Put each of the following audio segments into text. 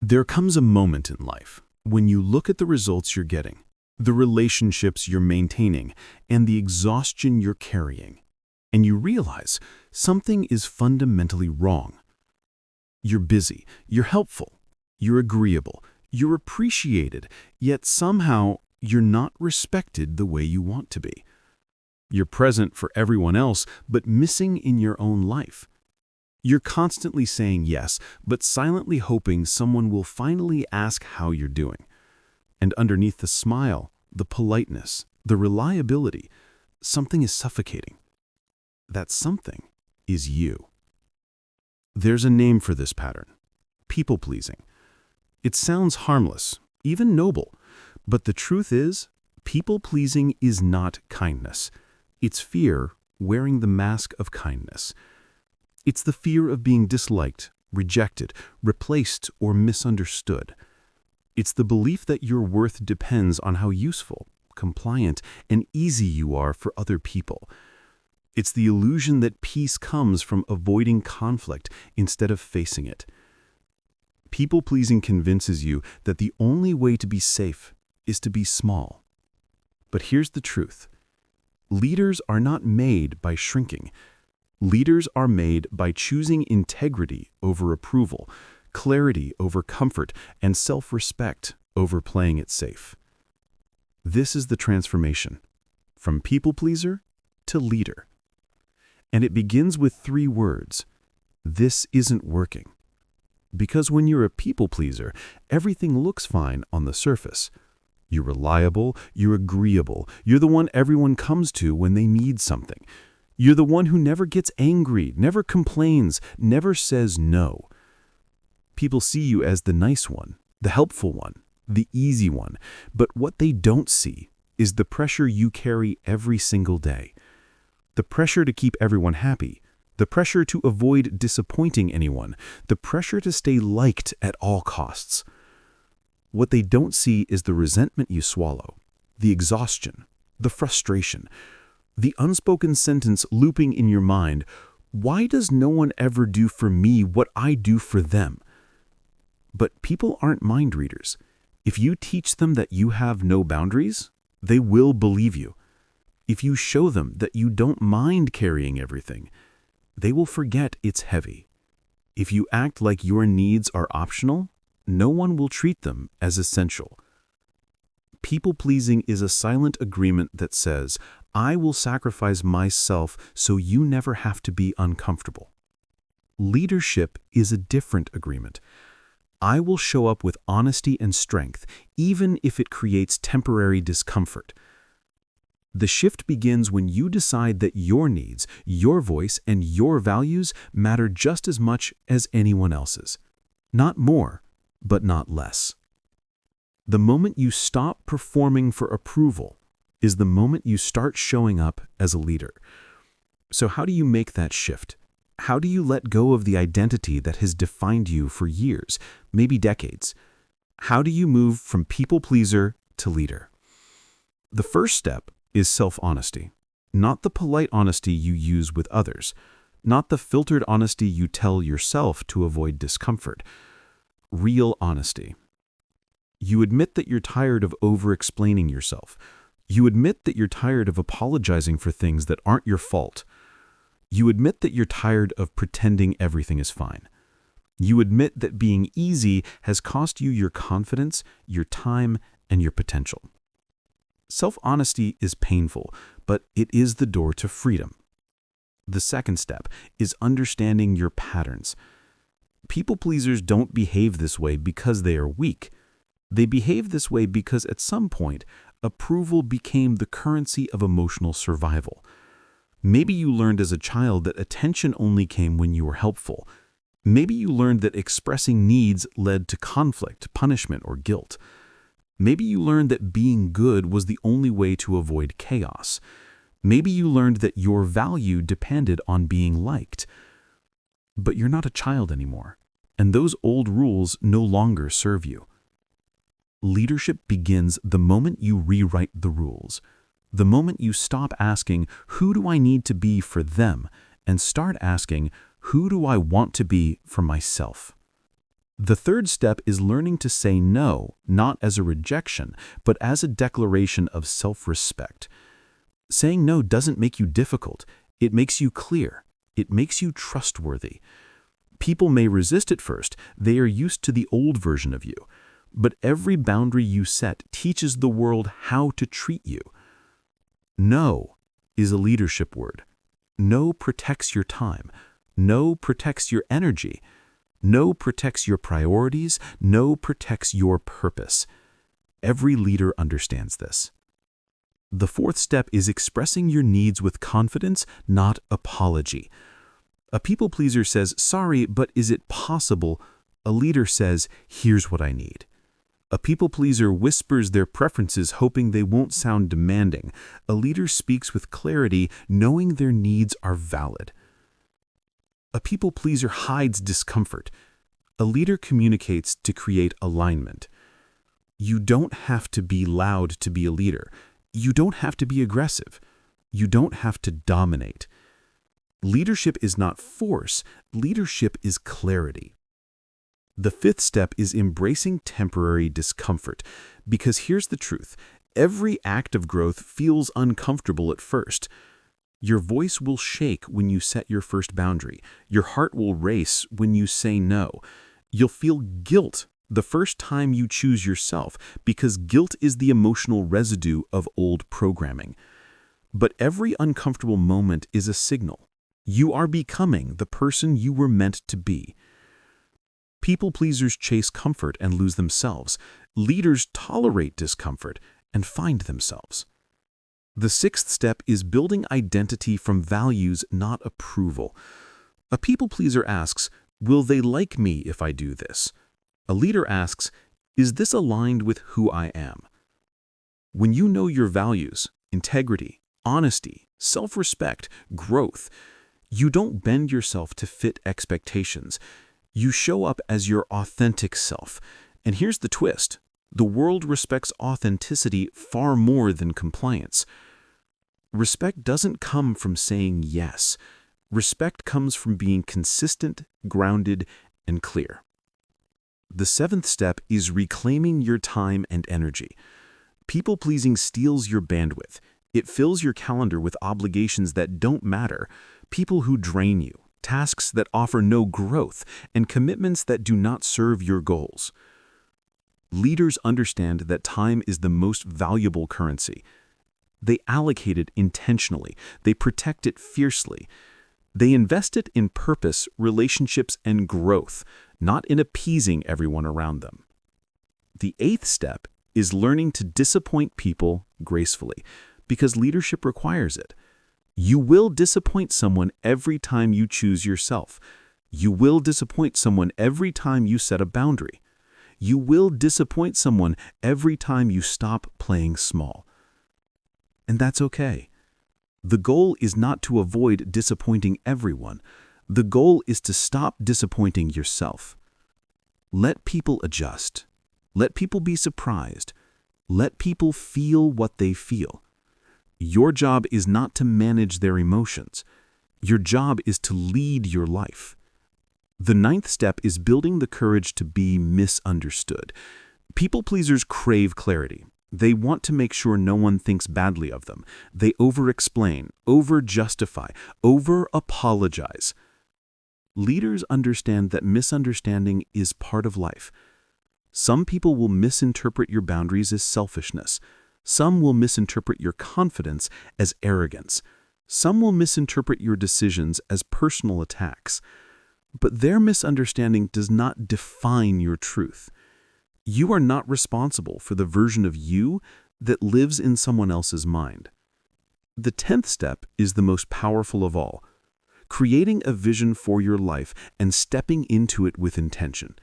There comes a moment in life when you look at the results you're getting, the relationships you're maintaining, and the exhaustion you're carrying, and you realize something is fundamentally wrong. You're busy, you're helpful, you're agreeable, you're appreciated, yet somehow you're not respected the way you want to be. You're present for everyone else, but missing in your own life. You're constantly saying yes, but silently hoping someone will finally ask how you're doing. And underneath the smile, the politeness, the reliability, something is suffocating. That something is you. There's a name for this pattern: people-pleasing. It sounds harmless, even noble, but the truth is, people-pleasing is not kindness. It's fear wearing the mask of kindness. It's the fear of being disliked, rejected, replaced, or misunderstood. It's the belief that your worth depends on how useful, compliant, and easy you are for other people. It's the illusion that peace comes from avoiding conflict instead of facing it. People-pleasing convinces you that the only way to be safe is to be small. But here's the truth. Leaders are not made by shrinking. Leaders are made by choosing integrity over approval, clarity over comfort, and self-respect over playing it safe. This is the transformation, from people-pleaser to leader. And it begins with 3 words: this isn't working. Because when you're a people-pleaser, everything looks fine on the surface. You're reliable, you're agreeable, you're the one everyone comes to when they need something. You're the one who never gets angry, never complains, never says no. People see you as the nice one, the helpful one, the easy one, but what they don't see is the pressure you carry every single day. The pressure to keep everyone happy, the pressure to avoid disappointing anyone, the pressure to stay liked at all costs. What they don't see is the resentment you swallow, the exhaustion, the frustration, the unspoken sentence looping in your mind: why does no one ever do for me what I do for them? But people aren't mind readers. If you teach them that you have no boundaries, they will believe you. If you show them that you don't mind carrying everything, they will forget it's heavy. If you act like your needs are optional, no one will treat them as essential. People-pleasing is a silent agreement that says, I will sacrifice myself so you never have to be uncomfortable. Leadership is a different agreement. I will show up with honesty and strength, even if it creates temporary discomfort. The shift begins when you decide that your needs, your voice, and your values matter just as much as anyone else's. Not more, but not less. The moment you stop performing for approval is the moment you start showing up as a leader. So how do you make that shift? How do you let go of the identity that has defined you for years, maybe decades? How do you move from people-pleaser to leader? The first step is self-honesty, not the polite honesty you use with others, not the filtered honesty you tell yourself to avoid discomfort. Real honesty. You admit that you're tired of over-explaining yourself. You admit that you're tired of apologizing for things that aren't your fault. You admit that you're tired of pretending everything is fine. You admit that being easy has cost you your confidence, your time, and your potential. Self-honesty is painful, but it is the door to freedom. The second step is understanding your patterns. People-pleasers don't behave this way because they are weak. They behave this way because at some point, approval became the currency of emotional survival. Maybe you learned as a child that attention only came when you were helpful. Maybe you learned that expressing needs led to conflict, punishment, or guilt. Maybe you learned that being good was the only way to avoid chaos. Maybe you learned that your value depended on being liked. But you're not a child anymore, and those old rules no longer serve you. Leadership begins the moment you rewrite the rules, the moment you stop asking, who do I need to be for them, and start asking, who do I want to be for myself? The third step is learning to say no, not as a rejection, but as a declaration of self-respect. Saying no doesn't make you difficult. It makes you clear. It makes you trustworthy. People may resist at first. They are used to the old version of you. But every boundary you set teaches the world how to treat you. No is a leadership word. No protects your time. No protects your energy. No protects your priorities. No protects your purpose. Every leader understands this. The fourth step is expressing your needs with confidence, not apology. A people pleaser says, "Sorry, but is it possible?" A leader says, "Here's what I need." A people pleaser whispers their preferences hoping they won't sound demanding. A leader speaks with clarity, knowing their needs are valid. A people pleaser hides discomfort. A leader communicates to create alignment. You don't have to be loud to be a leader. You don't have to be aggressive. You don't have to dominate. Leadership is not force. Leadership is clarity. The fifth step is embracing temporary discomfort, because here's the truth. Every act of growth feels uncomfortable at first. Your voice will shake when you set your first boundary. Your heart will race when you say no. You'll feel guilt the first time you choose yourself, because guilt is the emotional residue of old programming. But every uncomfortable moment is a signal. You are becoming the person you were meant to be. People pleasers chase comfort and lose themselves. Leaders tolerate discomfort and find themselves. The sixth step is building identity from values, not approval. A people pleaser asks, "Will they like me if I do this?" A leader asks, "Is this aligned with who I am?" When you know your values, integrity, honesty, self-respect, growth, you don't bend yourself to fit expectations. You show up as your authentic self. And here's the twist. The world respects authenticity far more than compliance. Respect doesn't come from saying yes. Respect comes from being consistent, grounded, and clear. The seventh step is reclaiming your time and energy. People-pleasing steals your bandwidth. It fills your calendar with obligations that don't matter, people who drain you, tasks that offer no growth, and commitments that do not serve your goals. Leaders understand that time is the most valuable currency. They allocate it intentionally. They protect it fiercely. They invest it in purpose, relationships, and growth, not in appeasing everyone around them. The eighth step is learning to disappoint people gracefully, because leadership requires it. You will disappoint someone every time you choose yourself. You will disappoint someone every time you set a boundary. You will disappoint someone every time you stop playing small. And that's okay. The goal is not to avoid disappointing everyone. The goal is to stop disappointing yourself. Let people adjust. Let people be surprised. Let people feel what they feel. Your job is not to manage their emotions. Your job is to lead your life. The ninth step is building the courage to be misunderstood. People pleasers crave clarity. They want to make sure no one thinks badly of them. They over-explain, over-justify, over-apologize. Leaders understand that misunderstanding is part of life. Some people will misinterpret your boundaries as selfishness. Some will misinterpret your confidence as arrogance. Some will misinterpret your decisions as personal attacks. But their misunderstanding does not define your truth. You are not responsible for the version of you that lives in someone else's mind. The 10th step is the most powerful of all, creating a vision for your life and stepping into it with intention.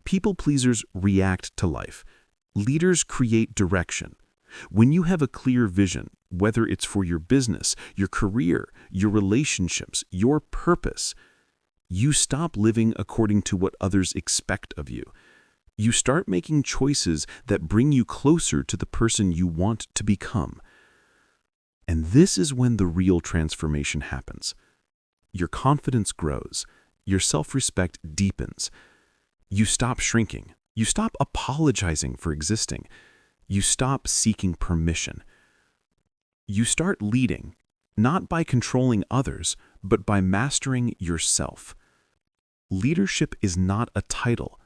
People pleasers react to life. Leaders create direction. When you have a clear vision, whether it's for your business, your career, your relationships, your purpose, you stop living according to what others expect of you. You start making choices that bring you closer to the person you want to become. And this is when the real transformation happens. Your confidence grows. Your self-respect deepens. You stop shrinking. You stop apologizing for existing. You stop seeking permission. You start leading, not by controlling others, but by mastering yourself. Leadership is not a title.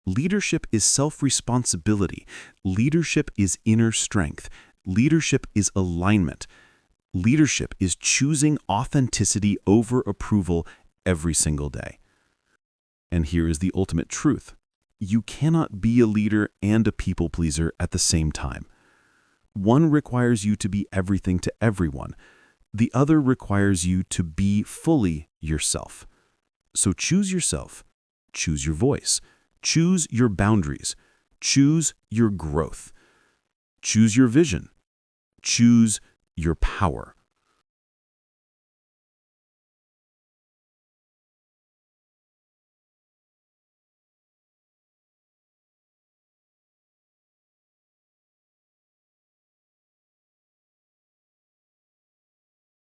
Leadership is self-responsibility. Leadership is inner strength. Leadership is alignment. Leadership is choosing authenticity over approval every single day. And here is the ultimate truth. You cannot be a leader and a people pleaser at the same time. One requires you to be everything to everyone. The other requires you to be fully yourself. So choose yourself. Choose your voice. Choose your boundaries. Choose your growth. Choose your vision. Choose your power.